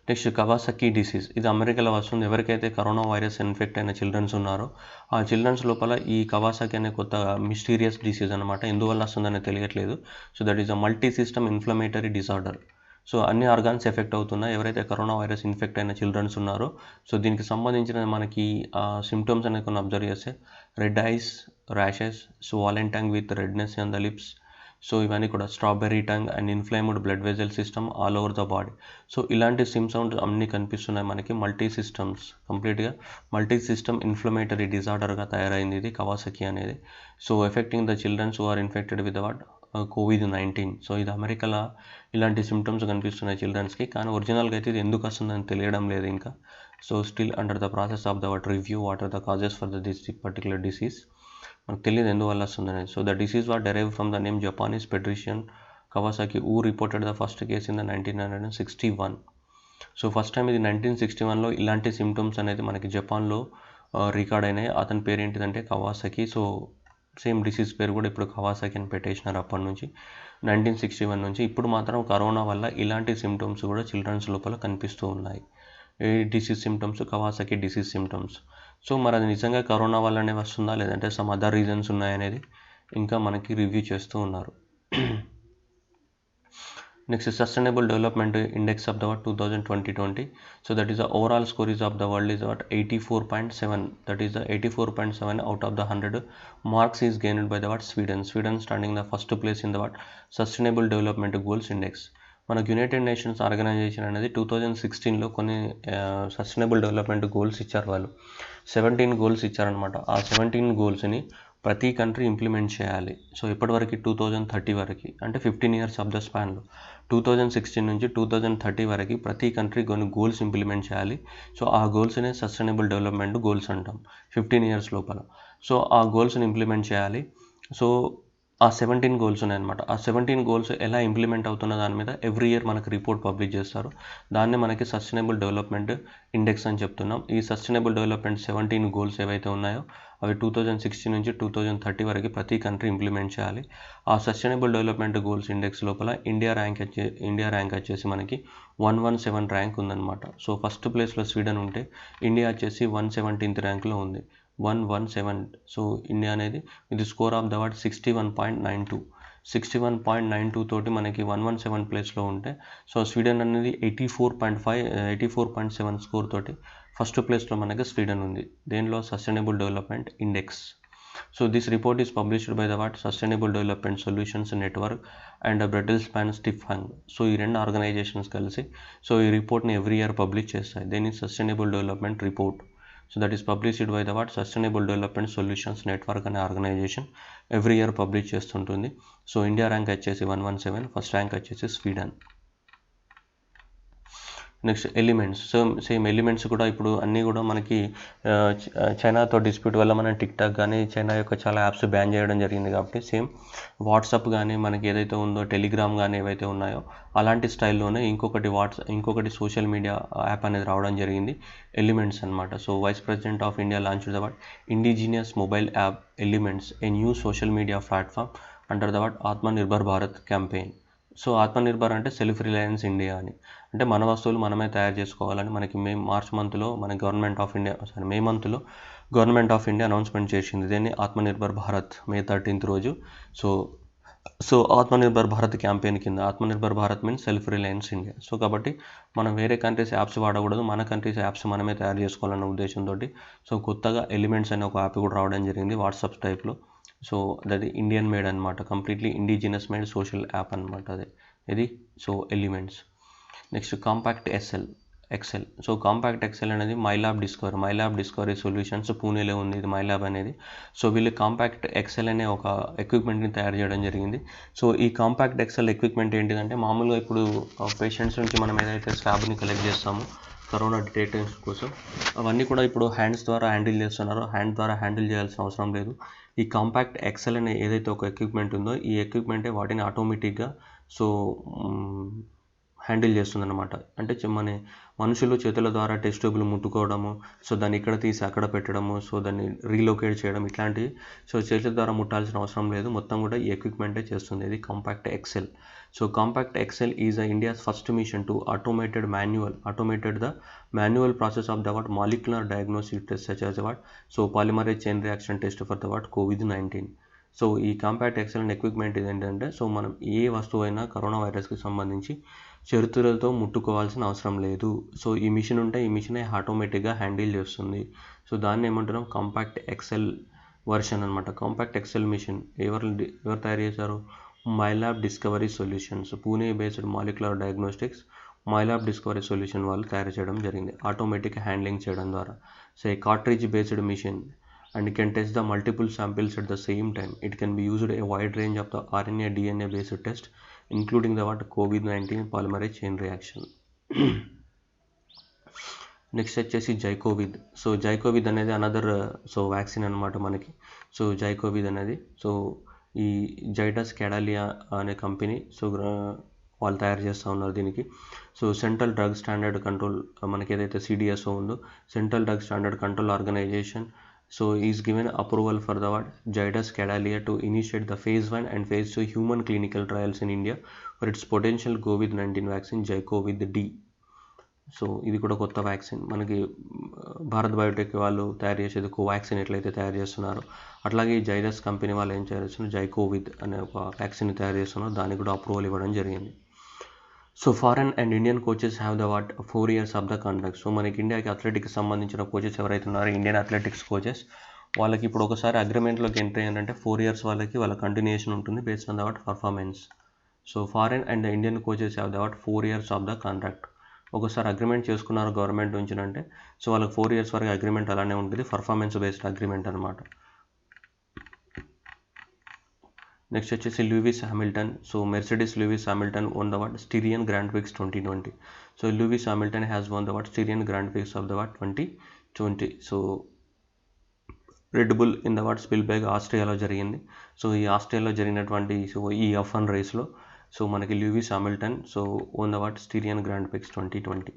Next Kawasaki disease. ఇది అమెరికాలో వస్తుంది. ఎవరికైతే కరోనా వైరస్ ఇన్ఫెక్ట్ అయిన చిల్డ్రన్స్ ఉన్నారో ఆ చిల్డ్రన్స్ లోపల ఈ కవాసకి అనే కొత్త మిస్టీరియస్ డిసీజ్ అనమాట. ఎందువల్ల వస్తుందని తెలియట్లేదు. So that is a multi system inflammatory disorder. So అన్ని ఆర్గాన్స్ ఎఫెక్ట్ అవుతున్నాయి ఎవరైతే కరోనా వైరస్ ఇన్ఫెక్ట్ అయిన చిల్డ్రన్స్ ఉన్నారో. సో దీనికి సంబంధించిన మనకి సిమ్టమ్స్ అనేది కొన్ని అబ్జర్వ్ చేస్తే red eyes, rashes, swollen tongue with redness on the lips. So ఇవన్నీ కూడా strawberry tongue and inflamed blood vessel system all over the body. So ఇలాంటి సిమ్టమ్స్ అన్నీ కనిపిస్తున్నాయి మనకి. మల్టీ సిస్టమ్స్, కంప్లీట్గా మల్టీ సిస్టమ్ ఇన్ఫ్లమేటరీ డిజార్డర్గా తయారైంది ఇది కవాసకి అనేది. So affecting the children's who are infected with COVID-19. So ఇది అమెరికాలో ఇలాంటి సిమ్టమ్స్ కనిపిస్తున్నాయి చిల్డ్రన్స్కి. కానీ ఒరిజినల్గా అయితే ఇది ఎందుకు వస్తుందని తెలియడం లేదు ఇంకా. So still under the process of the review what are the causes for this particular disease. మనకు తెలియదు ఎందువల్ల వస్తుందనేది. So the disease was derive from the name Japanese paediatrician Kawasaki who reported the first case in the 1961. So first time ఇది 1961లో ఇలాంటి symptoms అనేది మనకి జపాన్లో రికార్డ్ అయినాయి. అతని పేరు ఏంటిదంటే కవాసకి. సో సేమ్ డిసీజ్ పేరు కూడా ఇప్పుడు కవాసకి అని పెట్టేసినారు అప్పటి నుంచి 1961 నుంచి. ఇప్పుడు మాత్రం కరోనా వల్ల ఇలాంటి సిమ్టమ్స్ కూడా చిల్డ్రన్స్ లోపల కనిపిస్తూ ఉన్నాయి. ఏ disease symptoms? Kawasaki disease symptoms. So మరి అది నిజంగా కరోనా వల్లనే వస్తుందా లేదంటే సమ్ అదర్ రీజన్స్ ఉన్నాయనేది ఇంకా మనకి రివ్యూ చేస్తూ ఉన్నారు. Next sustainable development index of the 2020. So that is the overall score is of the world is 84.7. That is the 84.7 out of the 100 marks is gained by the Sweden. Sweden standing the first place in the sustainable development goals index. మనకు United nations organisation అనేది 2016లో కొన్ని sustainable development goals ఇచ్చారు. వాళ్ళు 17 goals ఇచ్చారనమాట. ఆ 17 గోల్స్ని ప్రతి country implement చేయాలి. So ఇప్పటివరకు 2030 వరకు, అంటే 15 ఇయర్స్ ఆఫ్ ద స్పాన్లో 2016 నుంచి 2030 వరకు ప్రతి కంట్రీ కొన్ని గోల్స్ ఇంప్లిమెంట్ చేయాలి. సో ఆ గోల్స్నే సస్టైనబుల్ డెవలప్మెంట్ గోల్స్ అంటాం 15 ఇయర్స్ లోపల. సో ఆ గోల్స్ని ఇంప్లిమెంట్ చేయాలి. సో ఆ 17 గోల్స్ ఉన్నాయన్నమాట. ఆ 17 గోల్స్ ఎలా ఇంప్లిమెంట్ అవుతున్న దాని మీద ఎవ్రీ ఇయర్ మనకు రిపోర్ట్ పబ్లిష్ చేస్తారు. దాన్ని మనకి సస్టైనబుల్ డెవలప్మెంట్ ఇండెక్స్ అని చెప్తున్నాం. ఈ సస్టైనబుల్ డెవలప్మెంట్ 17 గోల్స్ ఏవైతే ఉన్నాయో అవి 2016 నుంచి 2030 వరకు ప్రతి కంట్రీ ఇంప్లిమెంట్ చేయాలి. ఆ సస్టైనబుల్ డెవలప్మెంట్ గోల్స్ ఇండెక్స్ లోపల ఇండియా ర్యాంక్ వచ్చేసి మనకి 117 ర్యాంక్ ఉందన్నమాట. సో ఫస్ట్ ప్లేస్లో స్వీడన్ ఉంటే ఇండియా వచ్చేసి 117th ర్యాంక్లో ఉంది, 117. సో ఇండియా అనేది ఇది స్కోర్ ఆఫ్ ద 61.92. 61.92 తోటి మనకి 117 ప్లేస్లో ఉంటే, సో స్వీడన్ అనేది 84.7 స్కోర్ తోటి ఫస్ట్ ప్లేస్లో మనకి స్వీడన్ ఉంది. దేనిలో? Sustainable development index. So this report is published by the sustainable development solutions network and Bertelsmann Stiftung. So ఈ రెండు ఆర్గనైజేషన్స్ కలిసి సో ఈ రిపోర్ట్ని ఎవ్రీ ఇయర్ పబ్లిష్ చేస్తాయి. దేని? Sustainable development report. So that is published by the sustainable development solutions network అనే organisation every year publish చేస్తుంటుంది. So India rank వచ్చేసి 117, ఫస్ట్ ర్యాంక్ వచ్చేసి Sweden. Next elements. So same elements కూడా ఇప్పుడు అన్నీ కూడా మనకి చైనాతో డిస్ప్యూట్ వల్ల మన టిక్టాక్ కానీ చైనా యొక్క చాలా యాప్స్ బ్యాన్ చేయడం జరిగింది. కాబట్టి సేమ్ వాట్సాప్ కానీ మనకి ఏదైతే ఉందో టెలిగ్రామ్ కానీ ఏవైతే ఉన్నాయో అలాంటి స్టైల్లోనే ఇంకొకటి సోషల్ మీడియా యాప్ అనేది రావడం జరిగింది, ఎలిమెంట్స్ అనమాట. So vice president of India launch the indigenous mobile app Elements, a new social media platform under the Atmanirbhar Bharat campaign. So Atmanirbhar అంటే సెల్ఫ్ రిలయన్స్ ఇండియా అని, అంటే మన వస్తువులు మనమే తయారు చేసుకోవాలని మనకి మే మంత్లో మన గవర్నమెంట్ ఆఫ్ ఇండియా అనౌన్స్మెంట్ చేసింది. దీన్ని ఆత్మనిర్భర్ భారత్ May 13th రోజు. సో ఆత్మనిర్భర్ భారత్ క్యాంపెయిన్ కింద, Atmanirbhar Bharat means self Reliance India. So కాబట్టి మనం వేరే కంట్రీస్ యాప్స్ వాడకూడదు, మన కంట్రీస్ యాప్స్ మనమే తయారు చేసుకోవాలన్న ఉద్దేశంతో సో కొత్తగా ఎలిమెంట్స్ అనే ఒక యాప్ కూడా రావడం జరిగింది వాట్సాప్ టైప్లో. సో అది ఇండియన్ మేడ్ అనమాట, completely indigenous made social app అనమాట అది ఇది. So Elements. Next Compact XL. So Compact XL అనేది మైలాబ్ డిస్కవరీ సొల్యూషన్స్ పూణేలో ఉంది ఇది మైలాబ్ అనేది. సో వీళ్ళు కాంపాక్ట్ ఎక్సెల్ అనే ఒక ఎక్విప్మెంట్ని తయారు చేయడం జరిగింది. సో ఈ కాంపాక్ట్ ఎక్సెల్ ఎక్విప్మెంట్ ఏంటిదంటే మామూలుగా ఇప్పుడు పేషెంట్స్ నుంచి మనం ఏదైతే స్వాబ్ని కలెక్ట్ చేస్తామో కరోనా డిటెక్షన్ కోసం అవన్నీ కూడా ఇప్పుడు హ్యాండ్స్ ద్వారా హ్యాండిల్ చేస్తున్నారు. హ్యాండ్ ద్వారా హ్యాండిల్ చేయాల్సిన అవసరం లేదు. ఈ కాంపాక్ట్ ఎక్సెల్ అనే ఏదైతే ఒక ఎక్విప్మెంట్ ఉందో ఈ ఎక్విప్మెంటే వాటిని ఆటోమేటిక్గా హ్యాండిల్ చేస్తుందన్నమాట. అంటే మన మనుషులు చేతుల ద్వారా టెస్ట్ ట్యూబ్లు ముట్టుకోవడము, సో దాన్ని ఇక్కడ తీసి అక్కడ పెట్టడము, సో దాన్ని రీలొకేట్ చేయడం ఇట్లాంటివి చేతుల ద్వారా ముట్టాల్సిన అవసరం లేదు. మొత్తం కూడా ఈ ఎక్విప్మెంటే చేస్తుంది. ఇది Compact XL. So Compact XL is India's first mission to automated the manual process of the molecular diagnostic test such as polymerase chain reaction test for the COVID-19. So ఈ కాంపాక్ట్ ఎక్సెల్ ఎక్విప్మెంట్ ఏంటంటే so మనం ఏ వస్తువు అయినా corona వైరస్కి సంబంధించి చేతులతో ముట్టుకోవాల్సిన అవసరం లేదు. సో ఈ మిషన్ ఉంటే ఈ మిషనే ఆటోమేటిక్గా హ్యాండిల్ చేస్తుంది. సో దాన్ని ఏమంటున్నాం కాంపాక్ట్ ఎక్సెల్ వర్షన్ అనమాట. కాంపాక్ట్ ఎక్సెల్ మిషన్ ఎవరు తయారు చేశారు? Mylab discovery solutions, Pune based molecular diagnostics Mylab discovery solution వాళ్ళు తయారు చేయడం జరిగింది ఆటోమేటిక్ హ్యాండ్లింగ్ చేయడం ద్వారా. So a cartridge based machine and can test the multiple samples at the same time. It can be used a wide range of the RNA DNA based test including the COVID-19 polymerase chain reaction. Next వచ్చేసి జైకోవిడ్. So జైకోవిడ్ అనేది another vaccine అనమాట మనకి. So జైకోవిడ్ అనేది ఈ జైడస్ క్యాడాలియా అనే company వాళ్ళు తయారు చేస్తూ ఉన్నారు దీనికి. So central drug standard control మనకి ఏదైతే CDSO ఉందో central drug standard control organisation is given approval for the Zydus Cadallia to initiate the phase 1 and phase 2 human clinical trials in India for its potential COVID-19 vaccine Jaicovid-D. So ఇది కూడా కొత్త vaccine మనకి. Bharat Biotech వాళ్ళు తయారు చేసేది కోవాక్సిన్ ఎట్లయితే తయారు చేస్తున్నారో అట్లాగే జైడస్ కంపెనీ వాళ్ళు ఏం తయారు చేస్తున్నారు జైకోవిడ్ అనే ఒక వ్యాక్సిన్ తయారు చేస్తున్నారు. దానికి కూడా అప్రూవల్ ఇవ్వడం జరిగింది. So foreign and Indian coaches have the 4 years of the contract. So మనకి ఇండియాకి అథ్లెటిక్స్ సంబంధించిన కోచెస్ ఎవరైతే ఉన్నారో ఇండియన్ అథ్లెటిక్స్ కోచెస్ వాళ్ళకి ఇప్పుడు ఒకసారి అగ్రిమెంట్లోకి ఎంట్రీ అయ్యారంటే 4 years వాళ్ళ కంటిన్యూషన్ ఉంటుంది based on the performance. So foreign and Indian coaches have the 4 years of the contract. ఒకసారి అగ్రిమెంట్ చేసుకున్నారు గవర్నమెంట్ నుంచి అంటే సో వాళ్ళకి 4 years వరకు అగ్రిమెంట్ అలానే ఉంటుంది, పర్ఫార్మెన్స్ బేస్డ్ అగ్రిమెంట్ అనమాట. నెక్స్ట్ వచ్చేసి Lewis Hamilton. So Mercedes Lewis Hamilton won the Styrian Grand Prix 2020. So Lewis Hamilton has won the Styrian Grand Prix of the 2020. So Red Bull in the Spielberg ఆస్ట్రియాలో జరిగింది. So ఈ ఆస్ట్రియాలో జరిగినటువంటి ఈ F1 రేస్లో so మనకి Louis Hamilton won the Styrian Grand Prix 2020.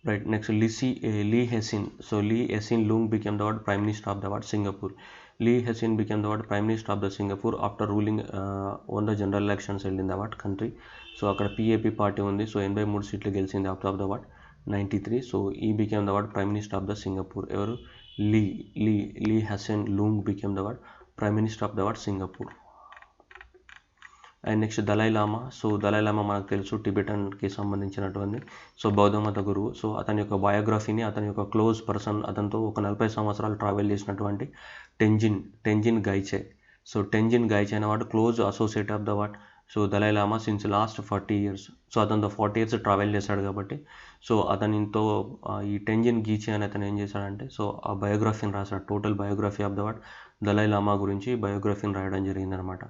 Right, next Lee Hsien. So Lee Hsien Loong became the Prime Minister of the Singapore. Lee Hsien became the Prime Minister of the Singapore after ruling on the general elections held in the country. So అక్కడ PAP party ఉంది. So 83 సీట్లు గెలిచింది out of the 93. So ఈ became the Prime Minister of the Singapore. ఎవరు? Lee Hsien Loong became the Prime Minister of the Singapore. And next Dalai Lama. So Dalai లామా మనకు తెలుసు టిబెటన్కి సంబంధించినటువంటి బౌద్ధ మత గురువు. సో అతని యొక్క బయోగ్రఫీని అతని యొక్క క్లోజ్ పర్సన్ అతనితో ఒక 40 సంవత్సరాలు ట్రావెల్ చేసినటువంటి Tenzin Geyche. So Tenzin Geyche అనేవాడు close associate of the so Dalai Lama since last 40 years. So అతనితో 40 years ట్రావెల్ చేశాడు కాబట్టి సో అతనితో ఈ టెంజిన్ గీచే అని అతను ఏం చేశాడంటే సో ఆ బయోగ్రఫీని రాశాడు. Total biography of the Dalai Lama గురించి బయోగ్రఫీని రాయడం జరిగిందనమాట.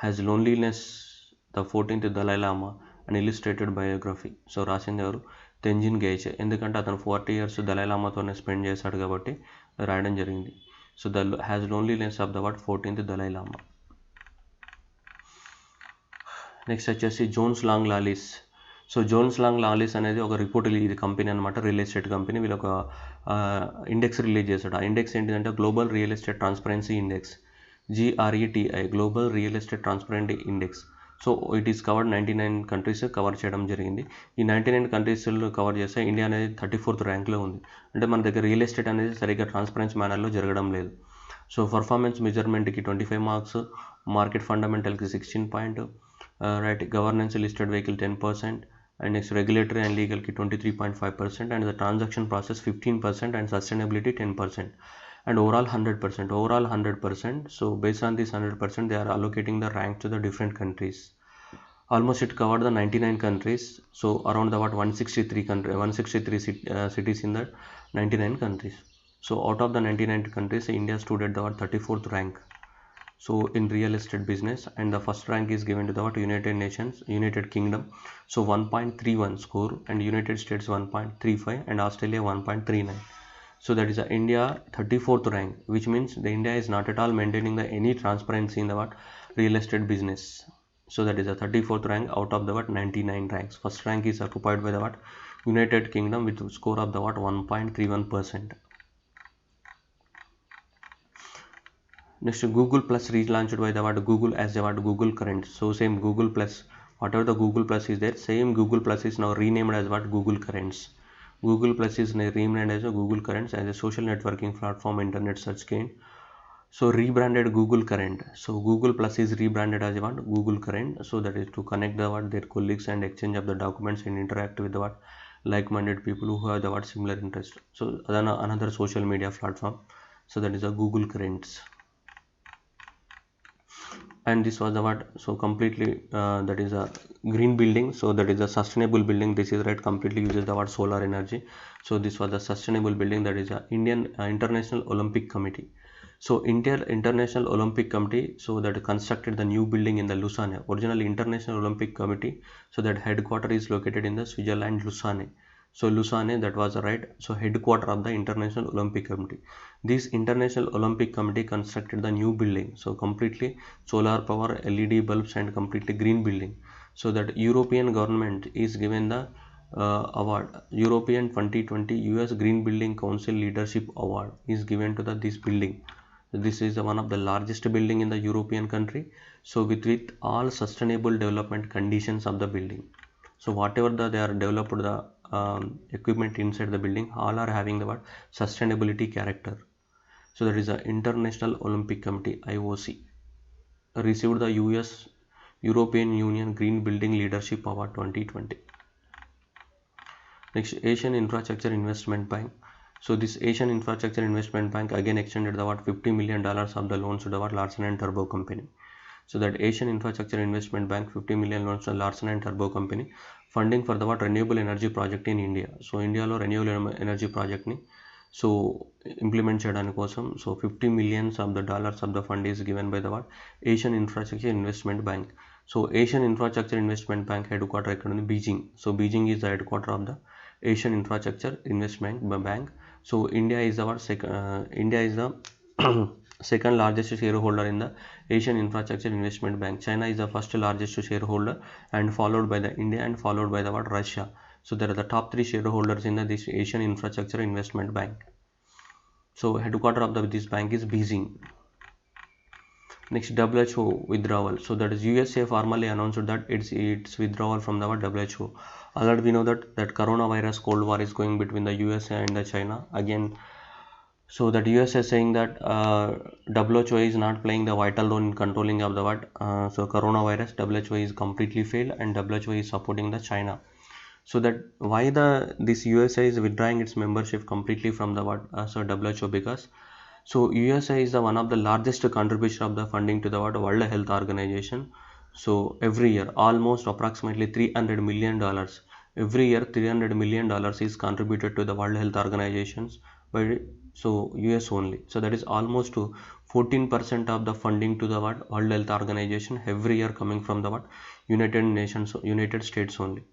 Has loneliness the 14th Dalai Lama and illustrated biography. So రాసింది ఎవరు? టెంజిన్ గైచే. ఎందుకంటే అతను 40 years దలై లామాతోనే స్పెండ్ చేశాడు కాబట్టి రాయడం జరిగింది. So has loneliness of the 14th Dalai Lama. Next వచ్చేసి Jones Lang LaSalle. So Jones Lang LaSalle అనేది ఒక రిపోర్ట్ ఇది కంపెనీ అనమాట, రియల్ ఎస్టేట్ కంపెనీ. వీళ్ళు ఒక ఇండెక్స్ రిలీజ్ చేశాడు. ఆ ఇండెక్స్ ఏంటిదంటే global real estate transparency index, GRETI, global real estate transparent index. So it is covered 99 countries cover చేయడం జరిగింది. ఈ 99 కంట్రీస్లో కవర్ చేస్తే ఇండియా అనేది 34th ర్యాంక్లో ఉంది. అంటే మన దగ్గర రియల్ ఎస్టేట్ అనేది సరిగ్గా ట్రాన్స్పరెన్సీ మేనర్లో జరగడం లేదు. సో పర్ఫార్మెన్స్ మెజర్మెంట్కి 25 మార్క్స్, మార్కెట్ ఫండమెంటల్కి 16 point, right governance listed vehicle 10%, and next regulatory and లీగల్కి 23.5%, and the transaction process 15%, and sustainability 10%. And overall 100%. So based on this 100%, they are allocating the rank to the different countries. Almost it covered the 99 countries. So around the 163 cities in the 99 countries. So out of the 99 countries, India stood at the 34th rank. so in real estate business, and the first rank is given to the what, United Nations, United Kingdom, so 1.31 score, and United States 1.35, and Australia 1.39. So that is India 34th rank, which means the India is not at all maintaining the any transparency in the what, real estate business. So that is a 34th rank out of the what, 99 ranks. First rank is occupied by the what, United Kingdom with a score of the what, 1.31%. Next, Google Plus relaunched by the what, Google as the what, Google Current. So same Google Plus, whatever the Google Plus is there, same Google Plus is now renamed as what, Google Currents. Google Plus is renamed as a Google Currents as a social networking platform, internet search engine. So rebranded Google Current. So Google Plus is rebranded as what, Google Current. So that is to connect the what, their colleagues and exchange of the documents and interact with the what, like-minded people who have the what, similar interest. So another social media platform. So that is a Google Currents. And this was the what, so completely that is a green building, so that is a sustainable building. This is right, completely uses the what, solar energy. So this was a sustainable building, that is a Indian International Olympic Committee. So International Olympic Committee, so that constructed the new building in the Lausanne. Originally International Olympic Committee, so that headquarter is located in the Switzerland, Lausanne. So Lausanne, that was right, so headquarter of the International Olympic Committee. This International Olympic Committee constructed the new building, so completely solar power, LED bulbs, and completely green building. So that European government is given the award, European 2020 US Green Building Council Leadership Award is given to this building. This is one of the largest building in the European country, so with all sustainable development conditions of the building. So whatever they are developed the equipment inside the building, all are having the what, sustainability character. So that is the International Olympic Committee, IOC, received the US European Union Green Building Leadership Award 2020. Next, Asian Infrastructure Investment Bank. So this Asian Infrastructure Investment Bank again extended the what, $50 million of the loans to the what, Larsen and Toubro company. So that Asian Infrastructure Investment Bank 50 million loans to Larsen and Toubro company, funding for the what, renewable energy project in India. So India lo renewable energy project ni so implement cheyadani kosam, so 50 millions of the dollars of the fund is given by the what, Asian Infrastructure Investment Bank. So Asian Infrastructure Investment Bank headquarter ekkada undi, Beijing. So Beijing is the headquarter of the Asian Infrastructure Investment Bank. So India is our India is the second largest shareholder in the Asian Infrastructure Investment Bank. China is the first largest shareholder, and followed by the India, and followed by the what, Russia. So there are the top 3 shareholders in this Asian Infrastructure Investment Bank. So headquarter of this bank is Beijing. Next, WHO withdrawal. So that is USA formally announced that its withdrawal from the WHO. Already we know that coronavirus cold war is going between the USA and the China again. So that USA is saying that WHO is not playing the vital role in controlling of the what, so coronavirus. WHO is completely failed, and WHO is supporting the China. So that why this USA is withdrawing its membership completely from the what, so WHO, because so USA is the one of the largest contribution of the funding to the what, World Health Organization. So every year almost approximately $300 million. Every year $300 million is contributed to the World Health Organizations by so US only. So that is almost to 14% of the funding to the what, World Health Organization every year coming from the what, United Nations, United States only.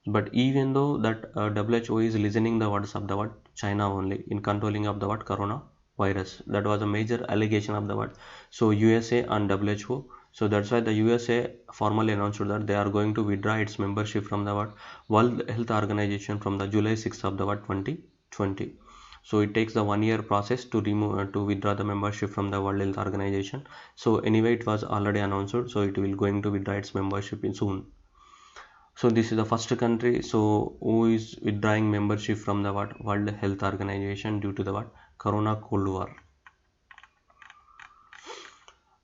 But even though that WHO is listening the words of the what, China only in controlling of the what, coronavirus. That was a major allegation of the what, so USA and WHO. So that's why the USA formally announced that they are going to withdraw its membership from the what, World Health Organization from the July 6th of the what, 2020. So it takes the 1 year process to remove to withdraw the membership from the World Health Organization. So anyway, it was already announced, so it will going to withdraw its membership in soon. So this is the first country so who is withdrawing membership from the what, World Health Organization due to the what, Corona Cold War.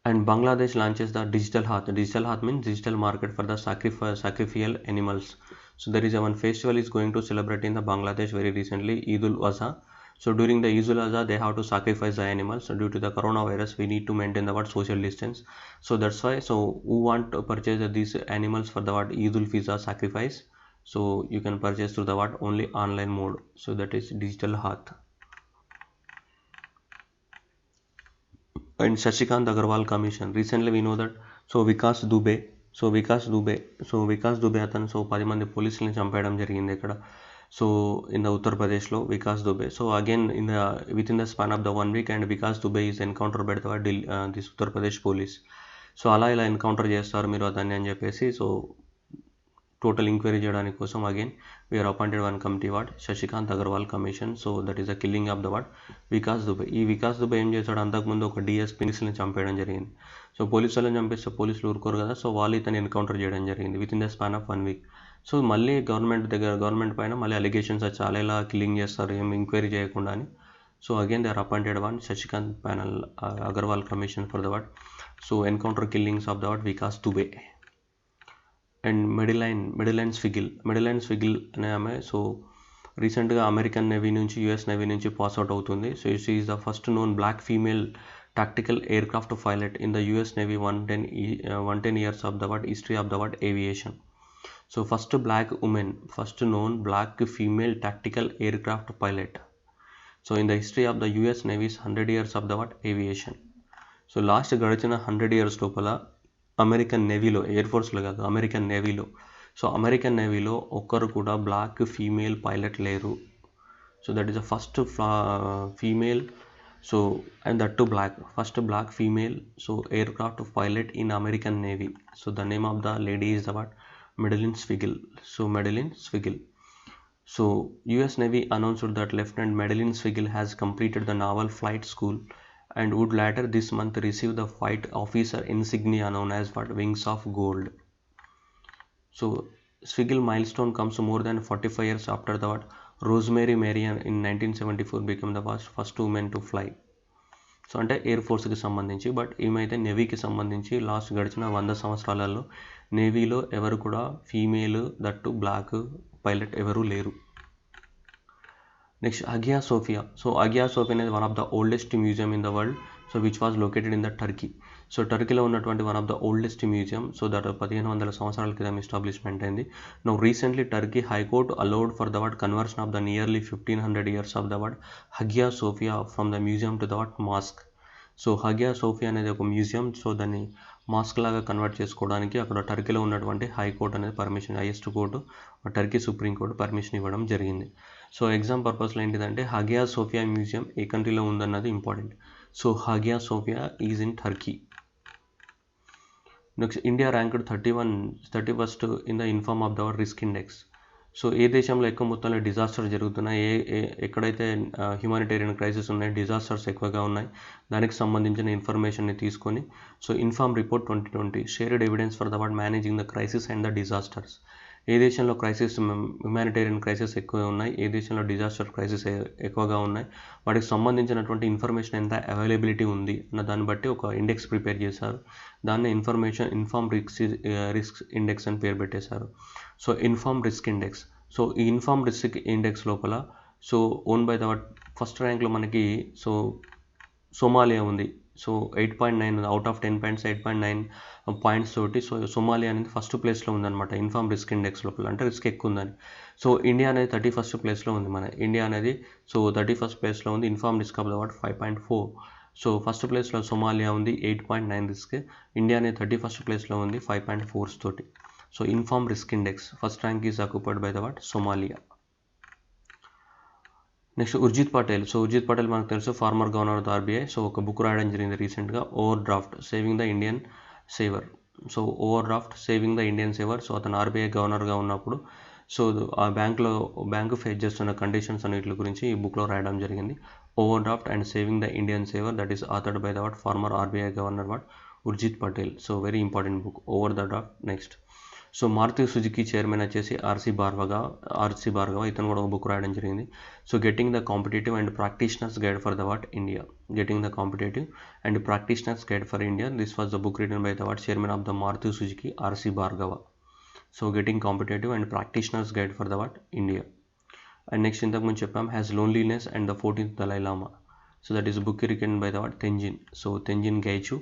And Bangladesh launches the Digital Hath. Digital Hath means digital market for the sacrificial animals. So there is one festival is going to celebrate in the Bangladesh very recently, Eid ul-Azha. So during the Eid ul-Azha, they have to sacrifice the animals. So due to the coronavirus, we need to maintain the what, social distance. So that's why, so who want to purchase these animals for the what, Eid ul-Fizr sacrifice? So you can purchase through the what, only online mode. So that is Digital Hath. and Shashikant Agarwal Commission. Recently we know that Vikas Dubey అతను 10 మంది పోలీసులను చంపేయడం జరిగింది ఇక్కడ. So in the ఉత్తరప్రదేశ్లో Vikas Dubey. So again with in the span of the 1 week and Vikas Dubey is encounter పెడతారు this Uttar Pradesh police. So అలా ఇలా ఎన్కౌంటర్ చేస్తారు మీరు అతన్ని అని చెప్పేసి సో టోటల్ ఎంక్వైరీ చేయడానికి కోసం again we are appointed one committee what Shashikant Agarwal commission. So that is the killing of the what Vikas Dubey. ఈ వికాస్ దుబే ఏం చేశాడు, అంతకుముందు ఒక డిఎస్పీని చంపేయడం జరిగింది. సో పోలీసులను చంపిస్తే పోలీసులు ఊరుకోరు కదా, సో వాళ్ళు ఇతను ఎన్కౌంటర్ చేయడం జరిగింది with in the span of 1 week. So మళ్ళీ గవర్నమెంట్ పైన మళ్ళీ అలిగేషన్స్ చాలా ఇలా కిల్లింగ్ చేస్తారు ఏం ఎంక్వైరీ చేయకుండా అని. So again they are appointed one Shashikant panel Agarwal commission for the what so encounter killings of the what Vikas Dubey. And Madeline Swegle అనే ఆమె సో రీసెంట్గా అమెరికన్ నేవీ నుంచి యుఎస్ నేవీ నుంచి పాస్అవుట్ అవుతుంది. So she is the first known black female tactical aircraft pilot in the US navy 110 years of the what history of the what aviation. So first black woman, first known black female tactical aircraft pilot. So in the history of the US Navy's 100 years of the what aviation. So last గడిచిన 100 years లోపల American నేవీలో, air ఫోర్స్లో కాదు American నేవీలో, so American నేవీలో ఒక్కరు కూడా black female pilot లేరు. So that is the first female so and that to black, first black female so aircraft pilot in American navy. So the name of the lady is the what Madeleine Swiggle. So Madeleine Swiggle. So US Navy announced that Lieutenant Madeleine Swiggle has completed the Naval Flight School and would later this month receive the Flight Officer insignia known as what Wings of Gold. So Swiggle milestone comes more than 45 years after the what Rosemary Marion in 1974 became the first woman to fly. So అంటే air ఫోర్స్కి సంబంధించి, but ఏమైతే నేవీకి సంబంధించి last గడిచిన 100 సంవత్సరాలలో నేవీలో ఎవరు కూడా female that black pilot ఎవరు లేరు. Next Hagia Sophia. So Hagia Sophia అనేది one of the oldest museum in the world. So which was located in the Turkey. So టర్కీలో ఉన్నటువంటి one of the oldest museum. So that 1500 సంవత్సరాల క్రితం establishment అయింది. Now recently Turkey high court allowed for the what conversion of the nearly 1500 years of the what Hagia Sophia from the museum to the what mosque. So Hagia Sophia అనేది ఒక museum. So దాన్ని mask లాగా convert చేసుకోవడానికి అక్కడ టర్కీలో ఉన్నటువంటి high court అనేది permission, highest court Turkey supreme court permission ఇవ్వడం జరిగింది. సో ఎగ్జామ్ పర్పస్లో ఏంటిదంటే హగియా సోఫియా మ్యూజియం ఏ కంట్రీలో ఉందన్నది important. So Hagia Sophia is in Turkey. Next India ranked 31st in the inform of the risk index. So ఏ దేశంలో ఎక్కువ మొత్తంలో డిజాస్టర్ జరుగుతున్నాయి, ఎక్కడైతే హ్యూమానిటేరియన్ క్రైసిస్ ఉన్నాయి, డిజాస్టర్స్ ఎక్కువగా ఉన్నాయి, దానికి సంబంధించిన ఇన్ఫర్మేషన్ని తీసుకొని so inform report 2020 shared evidence for the what managing the crisis and the disasters. ఏ దేశంలో క్రైసిస్ హ్యూమానిటేరియన్ క్రైసిస్ ఎక్కువ ఉన్నాయి, ఏ దేశంలో డిజాస్టర్ క్రైసిస్ ఎక్కువగా ఉన్నాయి, వాటికి సంబంధించినటువంటి ఇన్ఫర్మేషన్ ఎంత అవైలబిలిటీ ఉంది అన్న దాన్ని బట్టి ఒక ఇండెక్స్ ప్రిపేర్ చేశారు. దాన్ని ఇన్ఫార్మ్ రిస్క్ ఇండెక్స్ అని పేరు పెట్టేశారు. So inform risk index. So ఈ ఇన్ఫార్మ్ రిస్క్ ఇండెక్స్ లోపల so own by the first ర్యాంక్లో మనకి సో సోమాలియా ఉంది. So 8.9 out of 10 points 8.9 points తోటి సో సోమాలియా అనేది ఫస్ట్ ప్లేస్లో ఉందన్నమాట ఇన్ఫార్మ్ రిస్క్ ఇండెక్స్ లోపల, అంటే రిస్క్ ఎక్కువ ఉందని. సో ఇండియా అనేది 31st ప్లేస్లో ఉంది. మన ఇండియా అనేది సో 31st ప్లేస్లో ఉంది. Inform risk of the what 5.4. So first ప్లేస్లో సోమాలియా ఉంది 8.9 రిస్క్. ఇండియా అనేది 31st ప్లేస్లో ఉంది 5.4 తోటి. So inform risk index first rank is occupied by the what Somalia. Next Urjit Patel. So Urjit Patel మనకు తెలుసు farmer governor of the RBI. So ఒక book రాయడం జరిగింది రీసెంట్గా, over draft saving the Indian saver. So over draft saving the Indian saver. So అతను RBI గవర్నర్గా ఉన్నప్పుడు so ఆ బ్యాంకు ఫేస్ చేస్తున్న కండిషన్స్ అన్నిటి గురించి ఈ బుక్లో రాయడం జరిగింది. Over draft and saving the Indian saver, that is authored by the what former RBI governor what Urjit Patel. So very important book over the draft. Next so Maruti Suzuki chairman వచ్చేసి RC Bhargava ఇతను కూడా ఒక బుక్ రాయడం జరిగింది. So getting the competitive and practitioners guide for the what India. Getting the competitive and practitioners guide for India. This was the book written by the what chairman of the Maruti Suzuki RC Bhargava. So getting competitive and practitioners guide for the what India. And next ఇంతకుముందు చెప్పాం has loneliness and the 14th Dalai Lama. So that is book written by the what Tenzin. So Tenzin Geyche.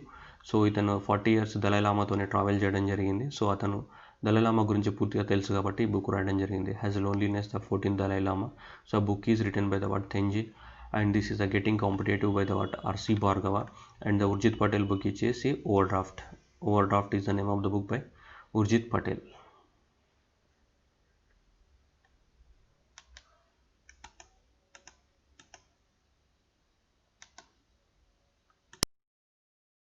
So ఇతను 40 years దలై లామాతోనే travel చేయడం జరిగింది. So అతను దలై Lama గురించి పూర్తిగా తెలుసు కాబట్టి ఈ బుక్ రాయడం జరిగింది. Has loneliness the 14th Dalai Lama. So book is written by the what Tenzin. and this is a Getting Competitive by the R.C. Bhargava, and the Urjit Patel book is Overdraft. Overdraft is the name of the book by Urjit Patel.